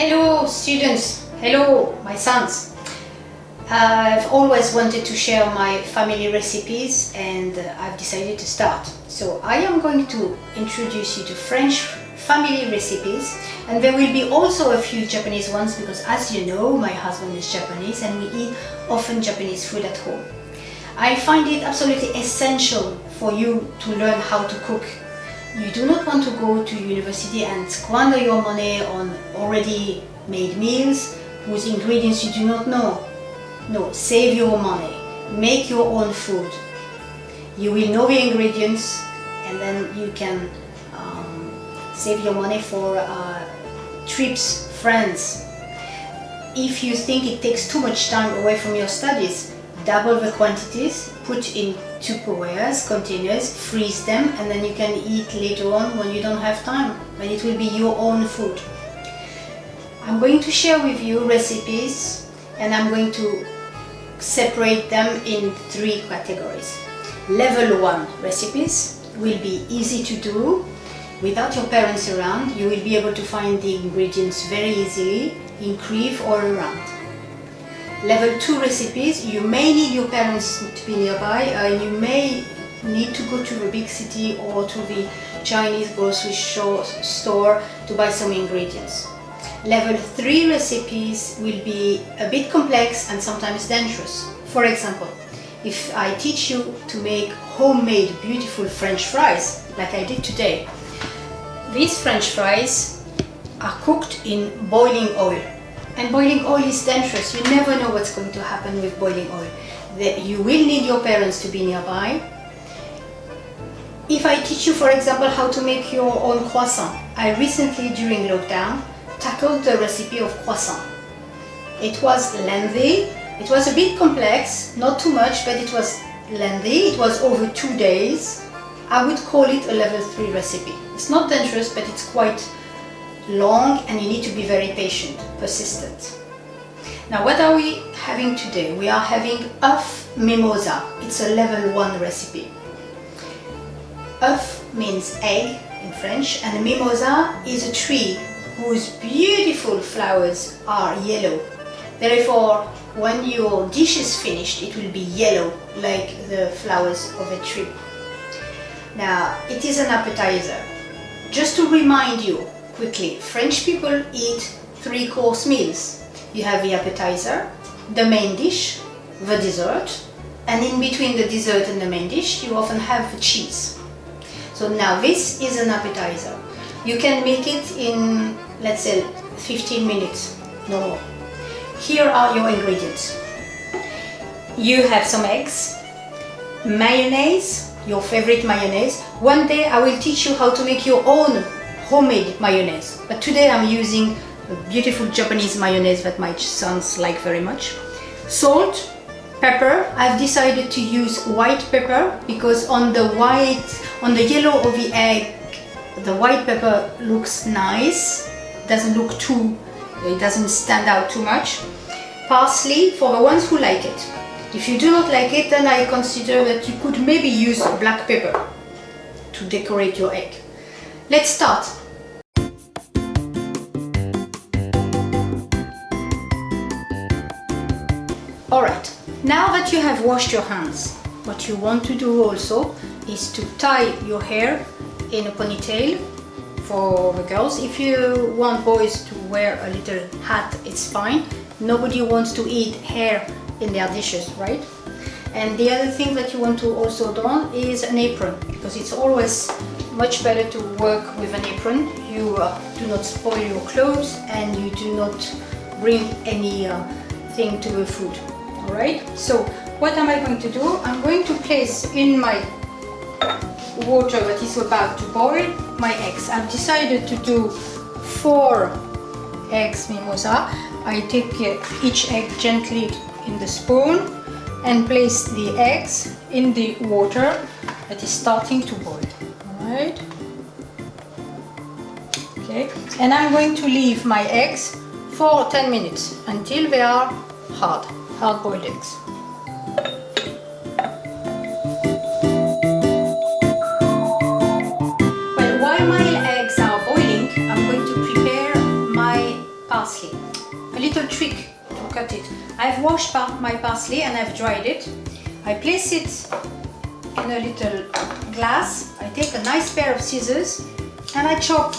Hello students, hello my sons. I've always wanted to share my family recipes and I've decided to start. So I am going to introduce you to French family recipes, and there will be also a few Japanese ones because, as you know, my husband is Japanese and we eat often Japanese food at home. I find it absolutely essential for you to learn how to cook. You do not want to go to university and squander your money on already made meals whose ingredients you do not know. No, save your money, make your own food. You will know the ingredients and then you can save your money for trips, friends. If you think it takes too much time away from your studies, double the quantities, put in Tupperwares, containers, freeze them, and then you can eat later on when you don't have time, but it will be your own food. I'm going to share with you recipes and I'm going to separate them in 3 categories. Level 1 recipes will be easy to do. Without your parents around, you will be able to find the ingredients very easily in Creve or around. Level 2 recipes, you may need your parents to be nearby, you may need to go to the big city or to the Chinese grocery store to buy some ingredients. Level 3 recipes will be a bit complex and sometimes dangerous. For example, if I teach you to make homemade beautiful French fries, like I did today, these French fries are cooked in boiling oil. And boiling oil is dangerous. You never know what's going to happen with boiling oil. You will need your parents to be nearby. If I teach you, for example, how to make your own croissant, I recently, during lockdown, tackled the recipe of croissant. It was lengthy, it was a bit complex, not too much, but it was lengthy, it was over 2 days. I would call it a level 3 recipe. It's not dangerous, but it's quite long and you need to be very patient, persistent. Now what are we having today? We are having Oeufs Mimosa. It's a level 1 recipe. Oeuf means egg in French, and mimosa is a tree whose beautiful flowers are yellow. Therefore, when your dish is finished, it will be yellow like the flowers of a tree. Now, it is an appetizer. Just to remind you quickly, French people eat 3-course meals. You have the appetizer, the main dish, the dessert, and in between the dessert and the main dish, you often have the cheese. So now this is an appetizer. You can make it in, let's say, 15 minutes, no more. Here are your ingredients. You have some eggs, mayonnaise, your favorite mayonnaise. One day I will teach you how to make your own homemade mayonnaise, but today I'm using a beautiful Japanese mayonnaise that my sons like very much. Salt, pepper. I've decided to use white pepper because on the yellow of the egg, the white pepper looks nice, it doesn't stand out too much. Parsley for the ones who like it. If you do not like it, then I consider that you could maybe use black pepper to decorate your egg. Let's start. Alright, now that you have washed your hands, what you want to do also is to tie your hair in a ponytail for the girls. If you want boys to wear a little hat, it's fine. Nobody wants to eat hair in their dishes, right? And the other thing that you want to also don is an apron, because it's always much better to work with an apron. You do not spoil your clothes and you do not bring any thing to the food. Alright, so what am I going to do? I'm going to place in my water that is about to boil my eggs. I've decided to do 4 eggs mimosa. I take each egg gently in the spoon and place the eggs in the water that is starting to boil. Alright. Okay, and I'm going to leave my eggs for 10 minutes until they are hard-boiled eggs. Well, while my eggs are boiling, I'm going to prepare my parsley. trick to cut it. I've washed my parsley and I've dried it. I place it in a little glass. I take a nice pair of scissors and I chop.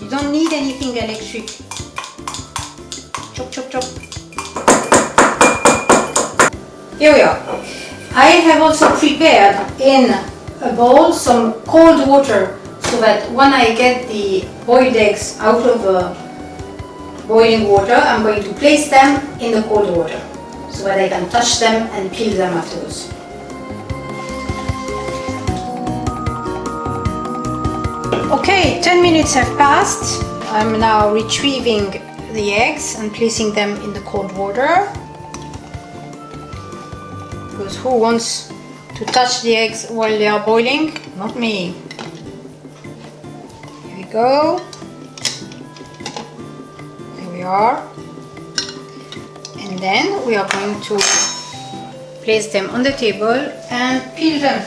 You don't need anything electric. Chop. Here we are. I have also prepared in a bowl some cold water so that when I get the boiled eggs out of the boiling water, I'm going to place them in the cold water so that I can touch them and peel them afterwards. Okay, 10 minutes have passed. I'm now retrieving the eggs and placing them in the cold water. Because who wants to touch the eggs while they are boiling? Not me. Here we go. There we are. And then we are going to place them on the table and peel them.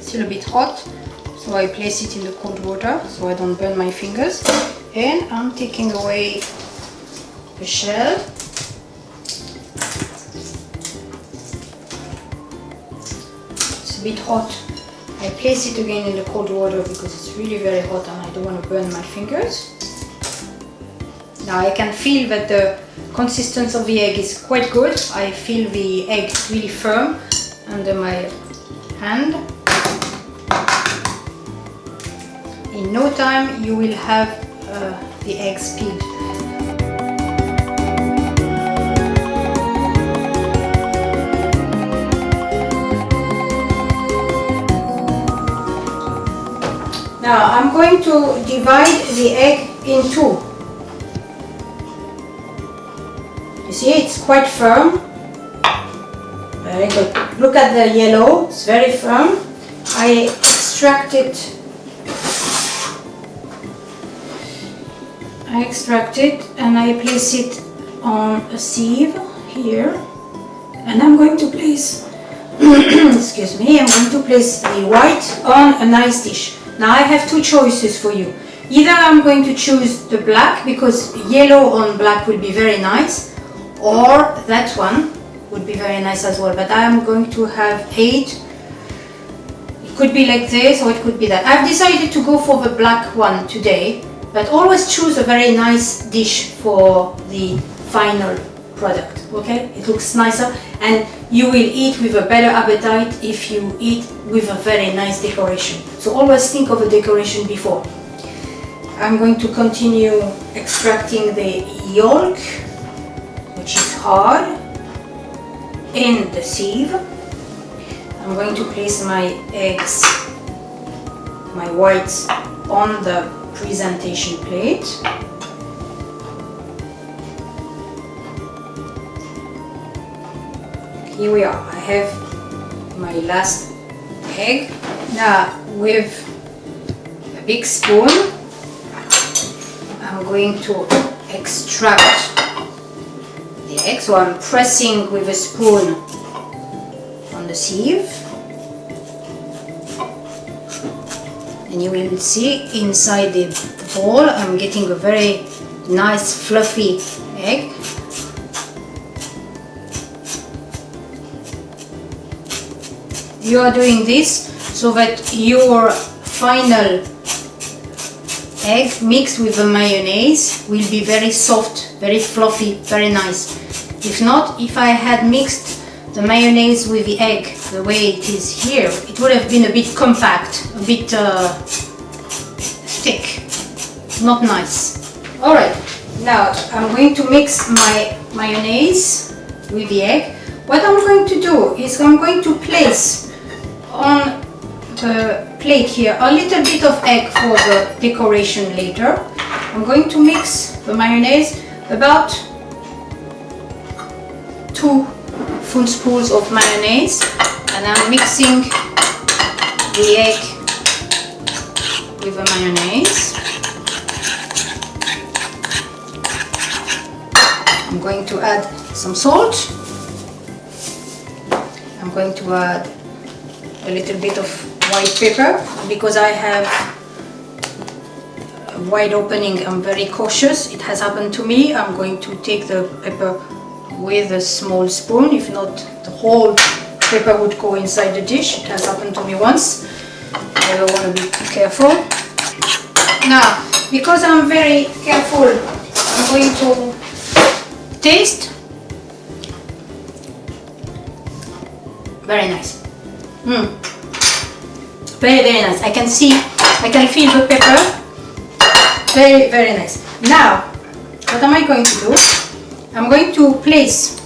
Still a bit hot, so I place it in the cold water so I don't burn my fingers. And I'm taking away the shell. It's a bit hot. I place it again in the cold water because it's really very hot and I don't want to burn my fingers. Now I can feel that the consistency of the egg is quite good. I feel the egg really firm under my hand. In no time you will have the eggs peeled. Now I'm going to divide the egg in two. You see, it's quite firm. Very good. Look at the yellow, it's very firm. I extract it. And I place it on a sieve here, and I'm going to place excuse me, I'm going to place the white on a nice dish. Now I have two choices for you. Either I'm going to choose the black because yellow on black will be very nice, or that one would be very nice as well, but I'm going to have 8. It could be like this or it could be that. I've decided to go for the black one today. But always choose a very nice dish for the final product, okay? It looks nicer and you will eat with a better appetite if you eat with a very nice decoration. So always think of a decoration before. I'm going to continue extracting the yolk, which is hard, in the sieve. I'm going to place my eggs, my whites, on the presentation plate. Here we are. I have my last egg. Now with a big spoon I'm going to extract the egg. So I'm pressing with a spoon on the sieve. And you will see inside the bowl I'm getting a very nice fluffy egg. You are doing this so that your final egg mixed with the mayonnaise will be very soft, very fluffy, very nice. If not, if I had mixed the mayonnaise with the egg the way it is here, it would have been a bit compact, a bit thick, not nice. Alright, now I'm going to mix my mayonnaise with the egg. What I'm going to do is I'm going to place on the plate here a little bit of egg for the decoration later. I'm going to mix the mayonnaise, about 2 spoons of mayonnaise, and I'm mixing the egg with the mayonnaise. I'm going to add some salt. I'm going to add a little bit of white pepper because I have a wide opening. I'm very cautious. It has happened to me. I'm going to take the pepper with a small spoon. If not, the whole pepper would go inside the dish. It has happened to me once. I want to be careful. Now, because I'm very careful, I'm going to taste. Very nice. Very, very nice. I can feel the pepper. Very, very nice. Now, what am I going to do? I'm going to place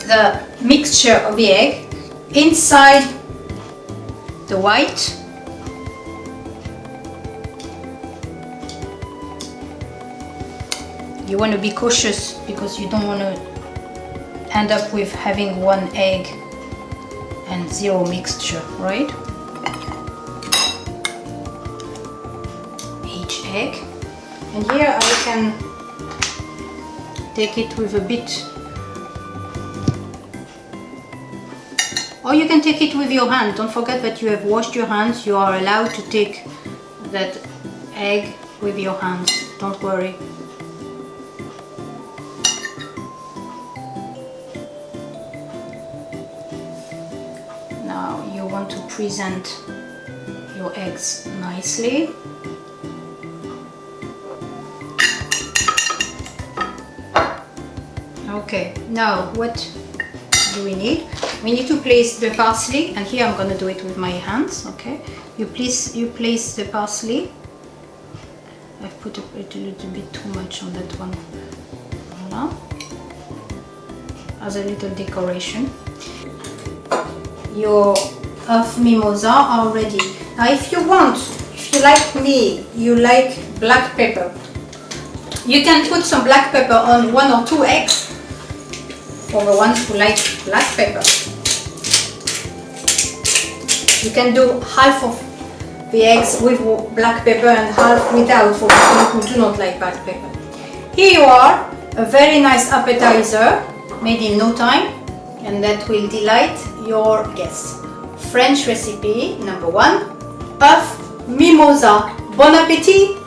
the mixture of the egg inside the white. You want to be cautious because you don't want to end up with having one egg and zero mixture, right? Each egg. And here I can take it with a bit, or you can take it with your hand. Don't forget that you have washed your hands. You are allowed to take that egg with your hands. Don't worry. Now you want to present your eggs nicely. Okay, now what do we need? We need to place the parsley, and here I'm going to do it with my hands. Okay, you place the parsley. I've put a little bit too much on that one. Voila. As a little decoration. Your Oeufs mimosa are ready. Now if you want, if you like me, you like black pepper, you can put some black pepper on 1 or 2 eggs for the ones who like black pepper. You can do half of the eggs with black pepper and half without for people who do not like black pepper. Here you are, a very nice appetizer made in no time, and that will delight your guests. French recipe number 1, Oeufs mimosa. Bon appétit!